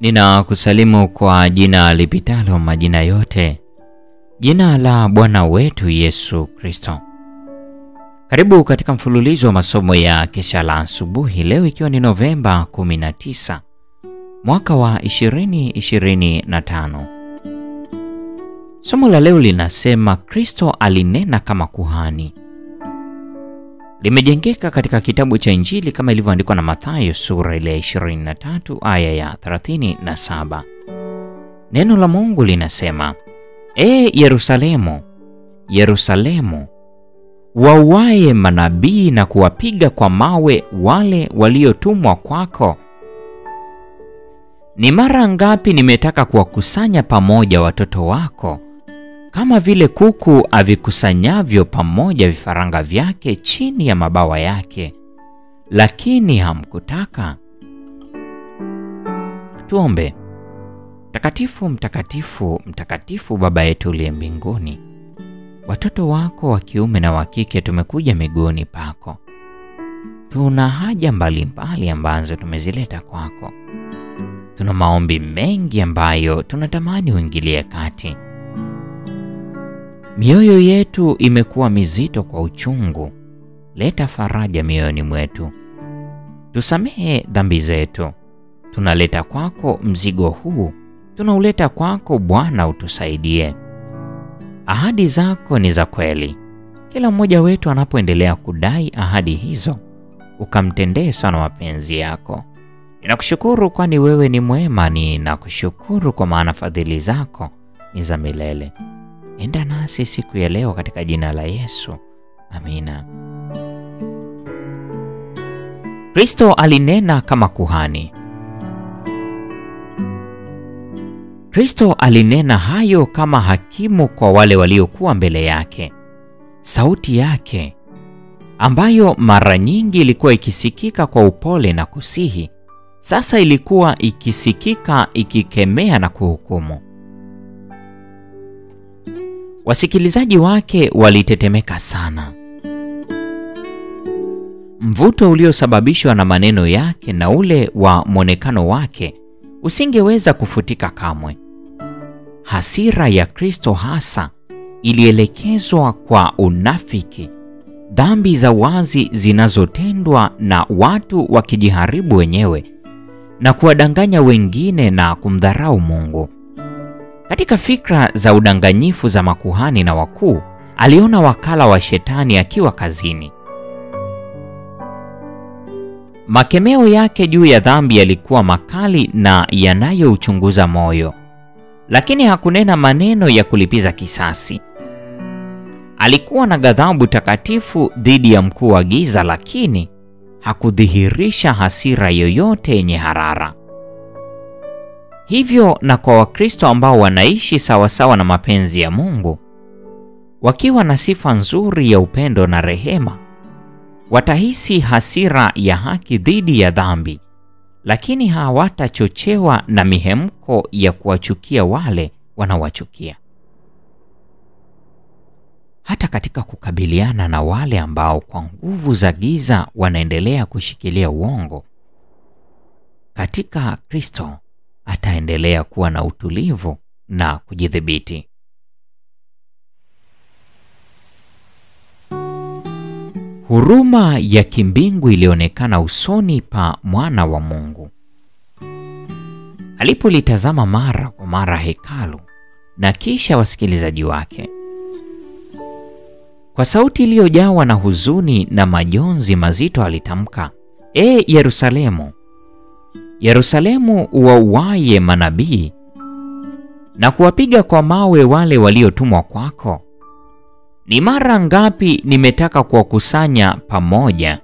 Ninakusalimu kwa jina lipitalo majina yote, jina la Bwana wetu Yesu Kristo. Karibu katika mfululizo wa masomo ya kesha la asubuhi, leo ikiwa ni Novemba 19 mwaka wa 2025. Somo la leo linasema Kristo alinena kama kuhani. Limejengeka katika kitabu cha Injili kama ilivyoandikwa na Mathayo sura ile 23 aya ya 37. Neno la Mungu linasema, Yerusalemu, Yerusalemu, wauaye manabii na kuwapiga kwa mawe wale waliotumwa kwako. Ni mara ngapi nimetaka kuwakusanya pamoja watoto wako, kama vile kuku avikusanyavyo pamoja vifaranga vyake chini ya mabawa yake, lakini hamkutaka. Tuombe. Mtakatifu, mtakatifu, mtakatifu Baba yetu uliye mbinguni, watoto wako wa kiume na wa kike tumekuja miguuni pako. Tuna haja mbalimbali ambazo tumezileta kwako. Tuna maombi mengi ambayo tunatamani uingilie kati. Mioyo yetu imekuwa mizito kwa uchungu. Leta faraja mioyoni mwetu. Tusamehe dhambi zetu. Tunaleta kwako mzigo huu. Tunauleta kwako Bwana, utusaidie. Ahadi zako ni za kweli. Kila mmoja wetu anapoendelea kudai ahadi hizo, ukamtendee sana mapenzi yako. Ninakushukuru kwani wewe ni mwema. Ninakushukuru kwa maana fadhili zako ni za milele. Enda nasi siku ya leo katika jina la Yesu. Amina. Kristo alinena kama kuhani. Kristo alinena hayo kama hakimu kwa wale waliokuwa mbele yake. Sauti yake, ambayo mara nyingi ilikuwa ikisikika kwa upole na kusihi, sasa ilikuwa ikisikika ikikemea na kuhukumu. Wasikilizaji wake walitetemeka sana. Mvuto uliosababishwa na maneno yake na ule wa mwonekano wake usingeweza kufutika kamwe. Hasira ya Kristo hasa ilielekezwa kwa unafiki, dhambi za wazi zinazotendwa na watu wakijiharibu wenyewe na kuwadanganya wengine na kumdharau Mungu. Katika fikra za udanganyifu za makuhani na wakuu, aliona wakala wa shetani akiwa kazini. Makemeo yake juu ya dhambi yalikuwa makali na yanayouchunguza moyo, lakini hakunena maneno ya kulipiza kisasi. Alikuwa na ghadhabu takatifu dhidi ya mkuu wa giza, lakini hakudhihirisha hasira yoyote yenye harara. Hivyo na kwa Wakristo ambao wanaishi sawasawa na mapenzi ya Mungu, wakiwa na sifa nzuri ya upendo na rehema, watahisi hasira ya haki dhidi ya dhambi, lakini hawatachochewa na mihemko ya kuwachukia wale wanaowachukia. Hata katika kukabiliana na wale ambao kwa nguvu za giza wanaendelea kushikilia uongo, katika Kristo ataendelea kuwa na utulivu na kujidhibiti. Huruma ya kimbingu ilionekana usoni pa mwana wa Mungu alipolitazama mara kwa mara hekalu na kisha wasikilizaji wake. Kwa sauti iliyojawa na huzuni na majonzi mazito alitamka, Yerusalemu, Yerusalemu, wauaye manabii na kuwapiga kwa mawe wale waliotumwa kwako. Ni mara ngapi nimetaka kuwakusanya pamoja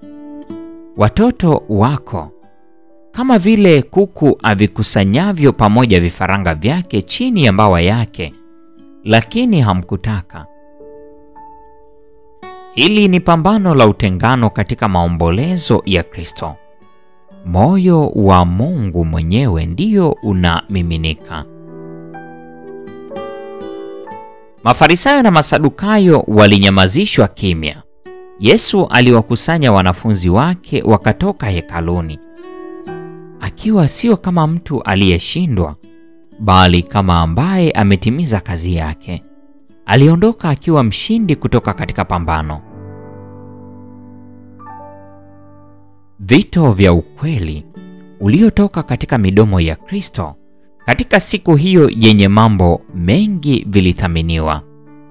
watoto wako, kama vile kuku avikusanyavyo pamoja vifaranga vyake chini ya mabawa yake, lakini hamkutaka. Hili ni pambano la utengano katika maombolezo ya Kristo. Moyo wa Mungu mwenyewe ndio unamiminika. Mafarisayo na Masadukayo walinyamazishwa kimya. Yesu aliwakusanya wanafunzi wake wakatoka hekaluni. akiwa sio kama mtu aliyeshindwa, bali kama ambaye ametimiza kazi yake. Aliondoka akiwa mshindi kutoka katika pambano. Vito vya ukweli uliotoka katika midomo ya Kristo katika siku hiyo yenye mambo mengi vilithaminiwa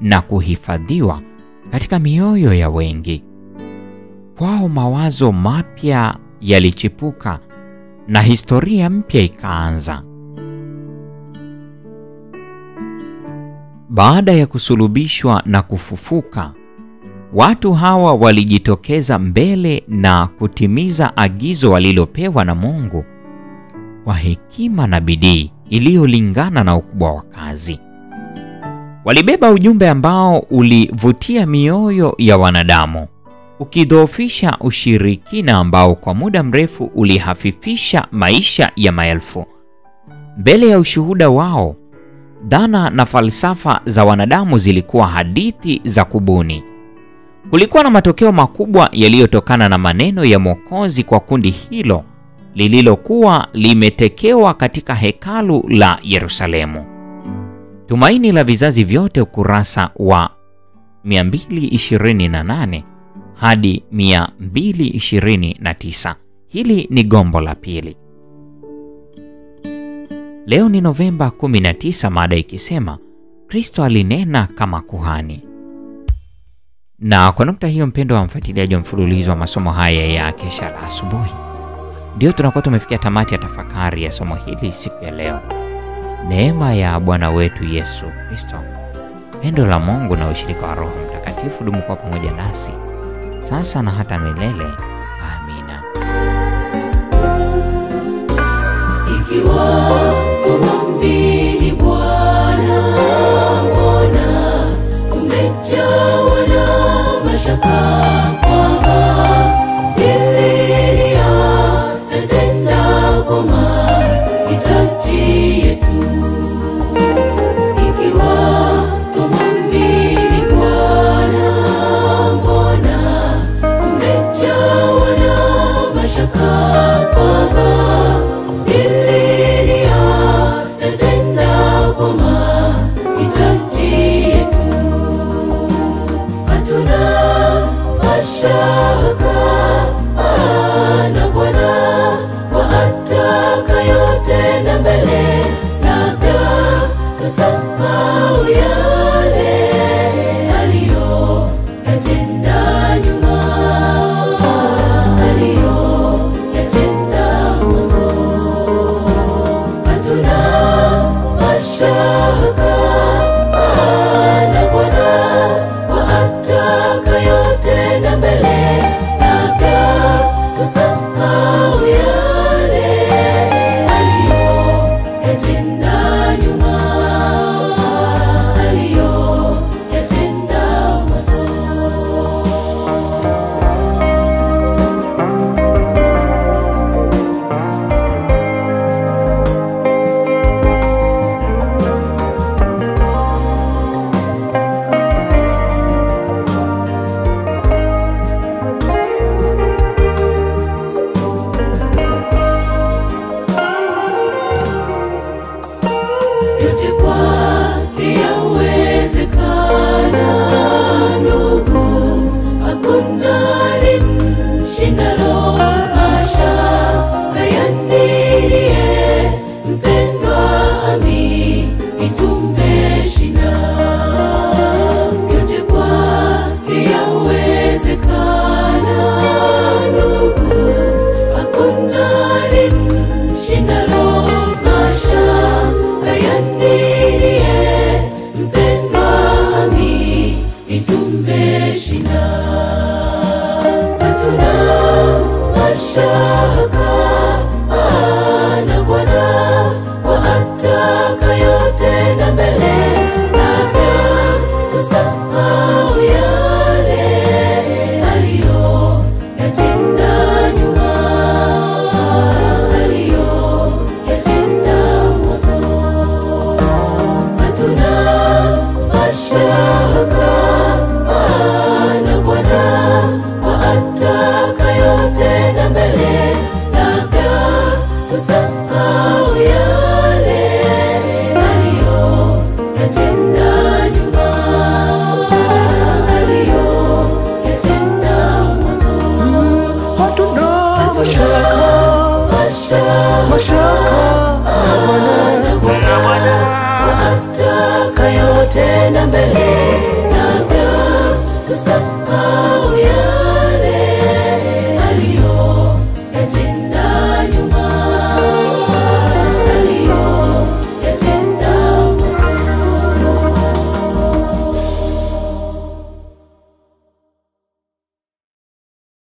na kuhifadhiwa katika mioyo ya wengi. Kwao mawazo mapya yalichipuka na historia mpya ikaanza. Baada ya kusulubishwa na kufufuka, watu hawa walijitokeza mbele na kutimiza agizo walilopewa na Mungu kwa hekima na bidii iliyolingana na ukubwa wa kazi. Walibeba ujumbe ambao ulivutia mioyo ya wanadamu, ukidhoofisha ushirikina ambao kwa muda mrefu ulihafifisha maisha ya maelfu. Mbele ya ushuhuda wao, dhana na falsafa za wanadamu zilikuwa hadithi za kubuni. Kulikuwa na matokeo makubwa yaliyotokana na maneno ya Mwokozi kwa kundi hilo lililokuwa limetekewa katika hekalu la Yerusalemu. Tumaini la vizazi vyote, ukurasa wa 228 hadi 229. Hili ni gombo la pili. Leo ni Novemba 19, mada ikisema Kristo alinena kama kuhani. Na kwa nukta hiyo, mpendo wa mfuatiliaji wa mfululizo wa masomo haya ya Kesha la Asubuhi, ndio tunakuwa tumefikia tamati ya tafakari ya somo hili siku ya leo. Neema ya Bwana wetu Yesu Kristo, pendo la Mungu na ushirika wa Roho Mtakatifu dumu kwa pamoja nasi sasa na hata milele. Amina. Ikiwa tumwamini Bwana, mbona tumejawa na mashaka kwamba milele atatenda kwa mahitaji yetu? Ikiwa tumwamini Bwana, mbona tumejawa Bwana ataka yote na mbele